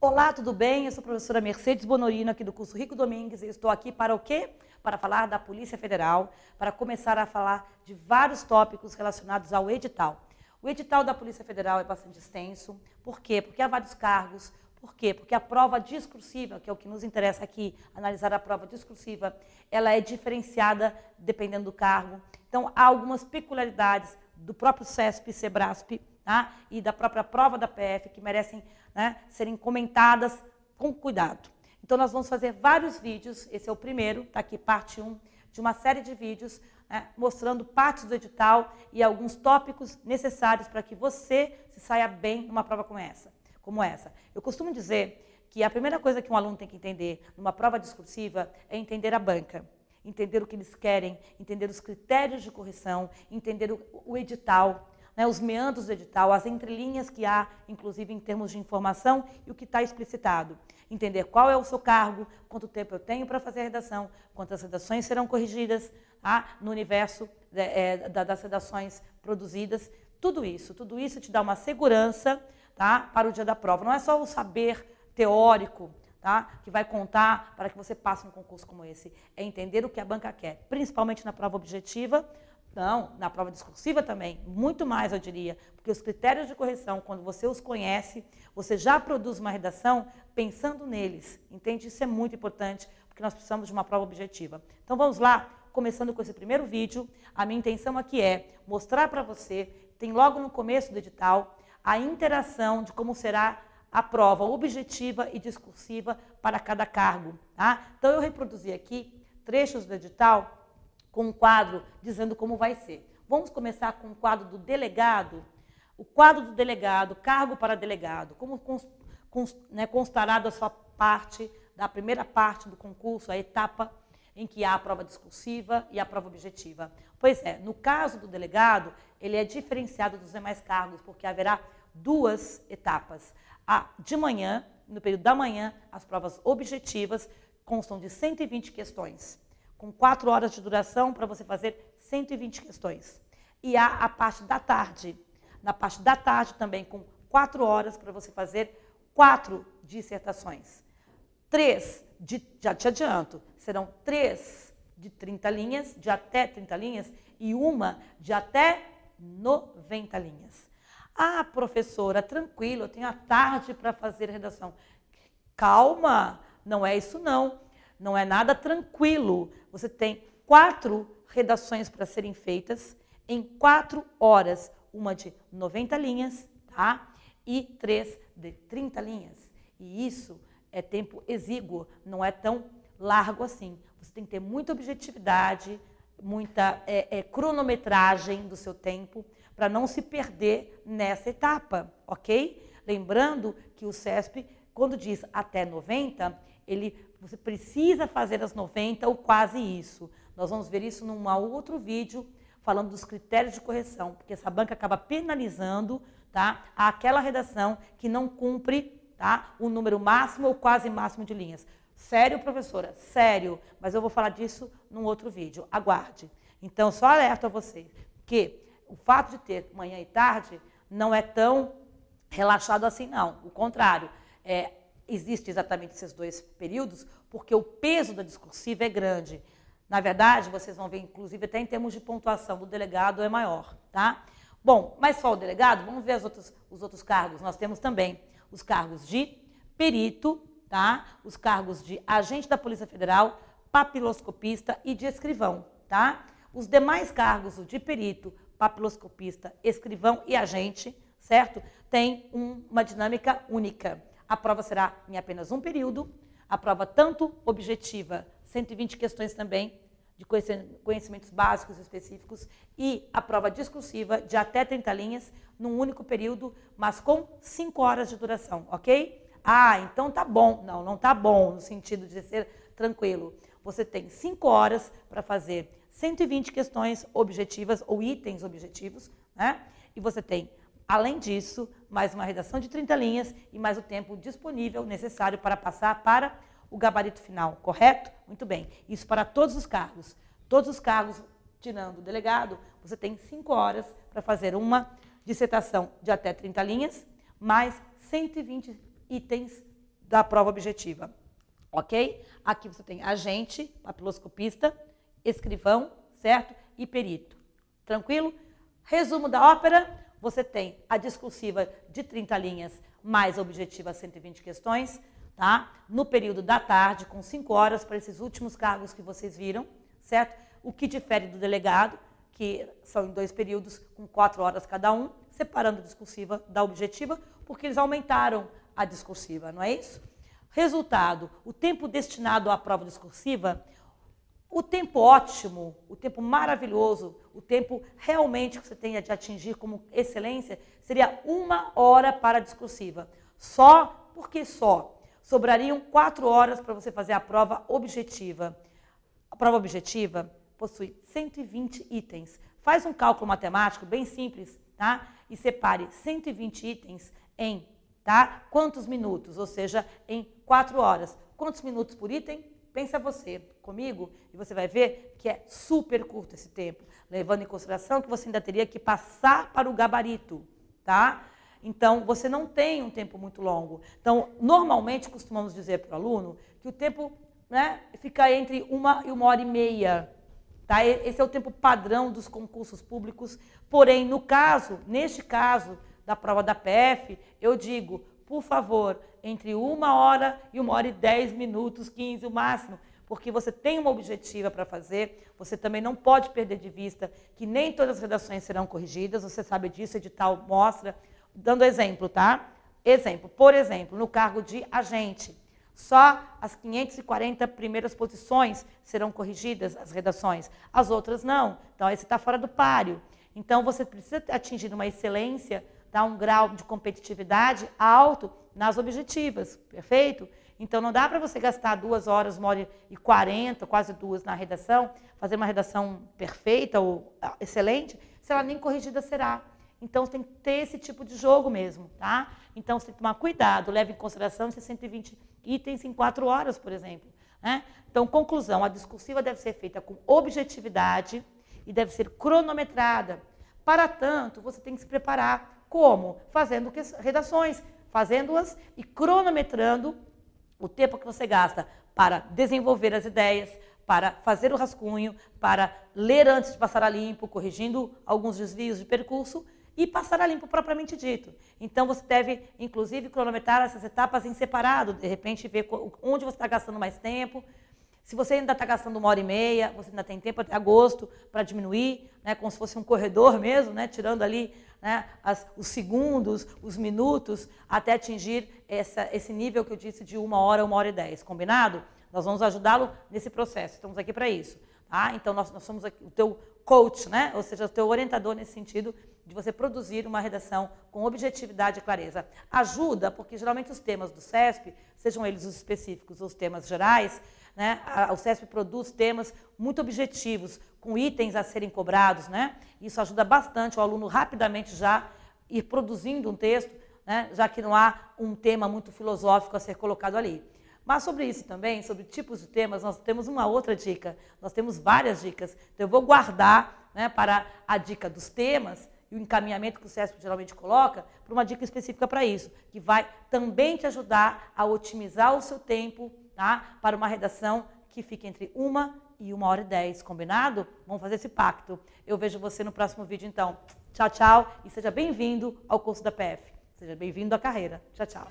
Olá, tudo bem? Eu sou a professora Mercedes Bonorino, aqui do curso Rico Domingues, e estou aqui para o quê? Para falar da Polícia Federal, para começar a falar de vários tópicos relacionados ao edital. O edital da Polícia Federal é bastante extenso. Por quê? Porque há vários cargos. Por quê? Porque a prova discursiva, que é o que nos interessa aqui, analisar a prova discursiva, ela é diferenciada dependendo do cargo. Então, há algumas peculiaridades do próprio CESP e SEBRASP, tá? E da própria prova da PF que merecem, né, serem comentadas com cuidado. Então, nós vamos fazer vários vídeos. Esse é o primeiro, está aqui parte 1 de uma série de vídeos, né, mostrando partes do edital e alguns tópicos necessários para que você se saia bem numa prova como essa. Eu costumo dizer que a primeira coisa que um aluno tem que entender numa prova discursiva é entender a banca, entender o que eles querem, entender os critérios de correção, entender o edital, né, os meandros do edital, as entrelinhas que há, inclusive em termos de informação, e o que está explicitado. Entender qual é o seu cargo, quanto tempo eu tenho para fazer a redação, quantas redações serão corrigidas, tá, no universo das redações produzidas. Tudo isso te dá uma segurança, tá, para o dia da prova. Não é só o saber teórico, tá, que vai contar para que você passe um concurso como esse. É entender o que a banca quer, principalmente na prova objetiva. Não, na prova discursiva também, muito mais eu diria, porque os critérios de correção, quando você os conhece, você já produz uma redação pensando neles, entende? Isso é muito importante, porque nós precisamos de uma prova objetiva. Então vamos lá, começando com esse primeiro vídeo. A minha intenção aqui é mostrar para você, tem logo no começo do edital, a interação de como será a prova objetiva e discursiva para cada cargo, tá? Então eu reproduzi aqui trechos do edital com um quadro dizendo como vai ser. Vamos começar com o quadro do delegado. O quadro do delegado, cargo para delegado, como constará da sua parte, da primeira parte do concurso, a etapa em que há a prova discursiva e a prova objetiva. Pois é, no caso do delegado, ele é diferenciado dos demais cargos, porque haverá duas etapas. De manhã, no período da manhã, as provas objetivas constam de 120 questões, com 4 horas de duração para você fazer 120 questões. E há a parte da tarde. Na parte da tarde também, com 4 horas para você fazer 4 dissertações. 3, já te adianto, serão 3 de 30 linhas, de até 30 linhas, e uma de até 90 linhas. Ah, professora, tranquilo, eu tenho a tarde para fazer a redação. Calma, não é isso não. Não é nada tranquilo. Você tem 4 redações para serem feitas em 4 horas. Uma de 90 linhas, tá? E 3 de 30 linhas. E isso é tempo exíguo, não é tão largo assim. Você tem que ter muita objetividade, muita cronometragem do seu tempo, para não se perder nessa etapa, ok? Lembrando que o CESP, quando diz até 90, você precisa fazer as 90 ou quase isso. Nós vamos ver isso num outro vídeo, falando dos critérios de correção, porque essa banca acaba penalizando, tá, aquela redação que não cumpre, tá, o número máximo ou quase máximo de linhas. Sério, professora? Sério, mas eu vou falar disso num outro vídeo. Aguarde. Então, só alerto a você que o fato de ter manhã e tarde não é tão relaxado assim, não. O contrário, existe exatamente esses 2 períodos, porque o peso da discursiva é grande. Na verdade, vocês vão ver, inclusive, até em termos de pontuação do delegado é maior, tá? Bom, mas só o delegado, vamos ver os outros cargos. Nós temos também os cargos de perito, tá? Os cargos de agente da Polícia Federal, papiloscopista e de escrivão, tá? Os demais cargos, o de perito, papiloscopista, escrivão e agente, certo? Tem uma dinâmica única. A prova será em apenas um período, a prova tanto objetiva, 120 questões também, de conhecimentos básicos e específicos, e a prova discursiva de até 30 linhas, num único período, mas com 5 horas de duração, ok? Ah, então tá bom. Não, não tá bom, no sentido de ser tranquilo. Você tem 5 horas para fazer 120 questões objetivas ou itens objetivos, né? E você tem, além disso, mais uma redação de 30 linhas e mais o tempo disponível necessário para passar para o gabarito final, correto? Muito bem. Isso para todos os cargos. Todos os cargos, tirando o delegado, você tem 5 horas para fazer uma dissertação de até 30 linhas, mais 120 itens da prova objetiva. Ok? Aqui você tem agente, papiloscopista, escrivão, certo? E perito. Tranquilo? Resumo da ópera, você tem a discursiva de 30 linhas, mais a objetiva 120 questões, tá? No período da tarde, com 5 horas para esses últimos cargos que vocês viram, certo? O que difere do delegado, que são em 2 períodos, com 4 horas cada um, separando a discursiva da objetiva, porque eles aumentaram a discursiva, não é isso? Resultado, o tempo destinado à prova discursiva, o tempo ótimo, o tempo maravilhoso, o tempo realmente que você tenha de atingir como excelência, seria 1 hora para a discursiva. Só, por que só? Sobrariam 4 horas para você fazer a prova objetiva. A prova objetiva possui 120 itens. Faz um cálculo matemático bem simples, tá? E separe 120 itens em, tá? Quantos minutos? Ou seja, em 4 horas. Quantos minutos por item? Pensa você comigo e você vai ver que é super curto esse tempo, levando em consideração que você ainda teria que passar para o gabarito, tá? Então, você não tem um tempo muito longo. Então, normalmente, costumamos dizer para o aluno que o tempo, né, fica entre 1 e 1h30, tá? Esse é o tempo padrão dos concursos públicos. Porém, neste caso da prova da PF, eu digo, por favor, entre 1 hora e 1h10, 15 o máximo, porque você tem uma objetiva para fazer, você também não pode perder de vista que nem todas as redações serão corrigidas, você sabe disso, o edital mostra, dando exemplo, tá? Por exemplo, no cargo de agente, só as 540 primeiras posições serão corrigidas, as redações, as outras não, então aí você está fora do páreo. Então você precisa atingir uma excelência, tá? Um grau de competitividade alto nas objetivas, perfeito? Então não dá para você gastar 2 horas, 1h40, quase 2 na redação, fazer uma redação perfeita ou excelente, se ela nem corrigida será. Então você tem que ter esse tipo de jogo mesmo, tá? Então você tem que tomar cuidado, leve em consideração esses 120 itens em 4 horas, por exemplo, né? Então, conclusão, a discursiva deve ser feita com objetividade e deve ser cronometrada. Para tanto, você tem que se preparar. Como? Fazendo redações, fazendo-as e cronometrando o tempo que você gasta para desenvolver as ideias, para fazer o rascunho, para ler antes de passar a limpo, corrigindo alguns desvios de percurso e passar a limpo propriamente dito. Então, você deve, inclusive, cronometrar essas etapas em separado, de repente, ver onde você está gastando mais tempo. Se você ainda está gastando 1h30, você ainda tem tempo até agosto para diminuir, né, como se fosse um corredor mesmo, né, tirando ali, né, os segundos, os minutos, até atingir esse nível que eu disse de 1 hora, 1h10. Combinado? Nós vamos ajudá-lo nesse processo, estamos aqui para isso. Tá? Então, nós somos aqui o teu coach, né? Ou seja, o teu orientador nesse sentido de você produzir uma redação com objetividade e clareza. Ajuda, porque geralmente os temas do CESP, sejam eles os específicos ou os temas gerais, né? O CESP produz temas muito objetivos, com itens a serem cobrados, né? Isso ajuda bastante o aluno rapidamente já ir produzindo um texto, né? Já que não há um tema muito filosófico a ser colocado ali. Mas sobre isso também, sobre tipos de temas, nós temos uma outra dica, nós temos várias dicas. Então eu vou guardar, né, para a dica dos temas e o encaminhamento que o CESP geralmente coloca, para uma dica específica para isso, que vai também te ajudar a otimizar o seu tempo, tá, para uma redação que fique entre 1 e 1h10, combinado? Vamos fazer esse pacto. Eu vejo você no próximo vídeo, então. Tchau, tchau, e seja bem-vindo ao curso da PF. Seja bem-vindo à carreira. Tchau, tchau.